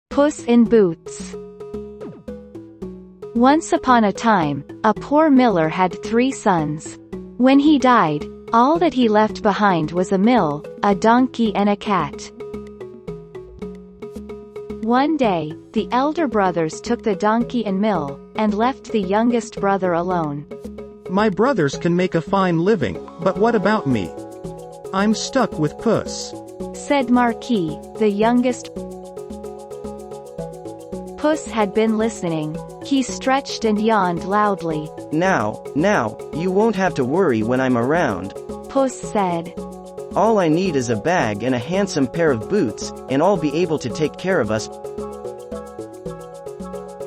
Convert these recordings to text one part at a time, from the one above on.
Puss in Boots. Once upon a time, a poor miller had 3 sons. When he died, all that he left behind was a mill, a donkey and a cat. One day, the elder brothers took the donkey and mill, and left the youngest brother alone. My brothers can make a fine living, but what about me? I'm stuck with Puss, said Marquis, the youngest. Puss had been listening. He stretched and yawned loudly. Now, you won't have to worry when I'm around, Puss said. All I need is a bag and a handsome pair of boots, and I'll be able to take care of us.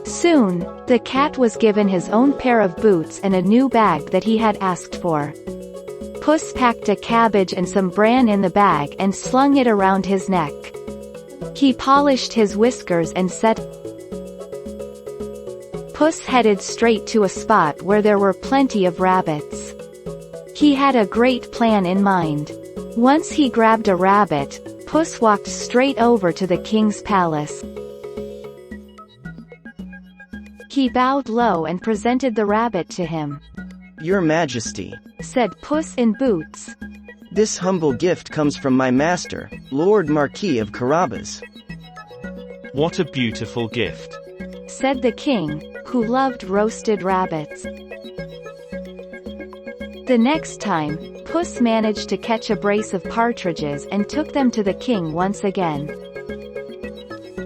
Soon, the cat was given his own pair of boots and a new bag that he had asked for. Puss packed a cabbage and some bran in the bag and slung it around his neck. He polished his whiskers and said, Puss headed straight to a spot where there were plenty of rabbits. He had a great plan in mind. Once he grabbed a rabbit, Puss walked straight over to the king's palace. He bowed low and presented the rabbit to him. Your Majesty, said Puss in Boots. This humble gift comes from my master, Lord Marquis of Carabas. What a beautiful gift, said the king, who loved roasted rabbits. The next time, Puss managed to catch a brace of partridges and took them to the king once again.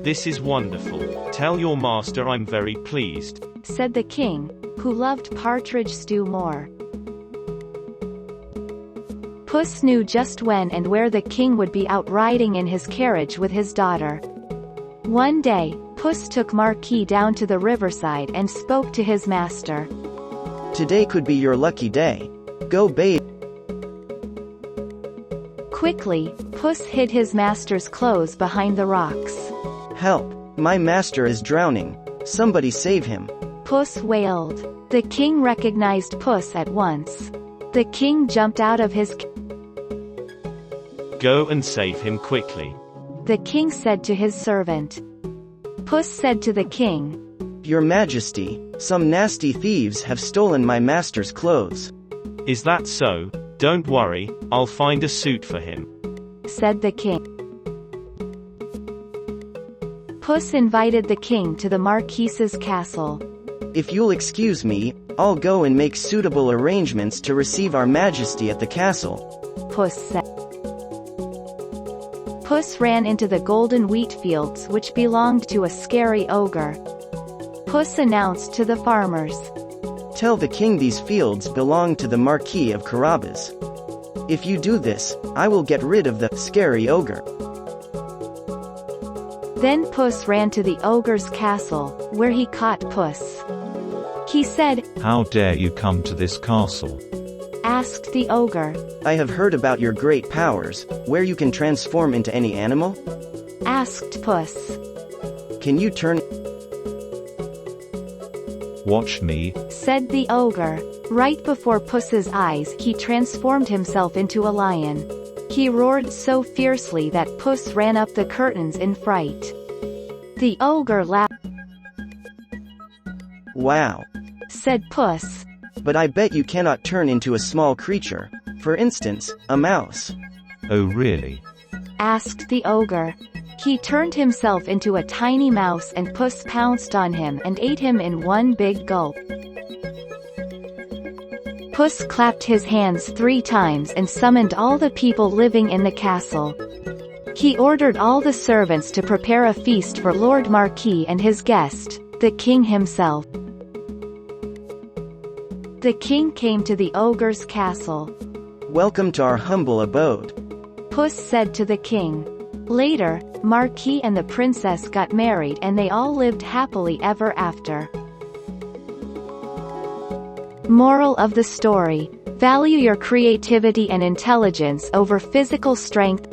This is wonderful. Tell your master I'm very pleased, said the king, who loved partridge stew more. Puss knew just when and where the king would be out riding in his carriage with his daughter. One day, Puss took Marquis down to the riverside and spoke to his master. Today could be your lucky day. Go bathe. Quickly, Puss hid his master's clothes behind the rocks. Help! My master is drowning. Somebody save him. Puss wailed. The king recognized Puss at once. The king jumped out of his Go and save him quickly, the king said to his servant. Puss said to the king, Your Majesty, some nasty thieves have stolen my master's clothes. Is that so? Don't worry, I'll find a suit for him, said the king. Puss invited the king to the Marquis's castle. If you'll excuse me, I'll go and make suitable arrangements to receive our Majesty at the castle, Puss said. Puss ran into the golden wheat fields which belonged to a scary ogre. Puss announced to the farmers, Tell the king these fields belong to the Marquis of Carabas. If you do this, I will get rid of the scary ogre. Then Puss ran to the ogre's castle, where he caught Puss. He said, How dare you come to this castle? Asked the ogre. I have heard about your great powers, where you can transform into any animal? Asked Puss. Can you turn? Watch me, said the ogre. Right before Puss's eyes he transformed himself into a lion. He roared so fiercely that Puss ran up the curtains in fright. The ogre laughed. Wow, said Puss. But I bet you cannot turn into a small creature, for instance, a mouse. Oh really? Asked the ogre. He turned himself into a tiny mouse and Puss pounced on him and ate him in one big gulp. Puss clapped his hands 3 times and summoned all the people living in the castle. He ordered all the servants to prepare a feast for Lord Marquis and his guest, the king himself. The king came to the ogre's castle. Welcome to our humble abode, Puss said to the king. Later, Marquis and the princess got married and they all lived happily ever after. Moral of the story: value your creativity and intelligence over physical strength.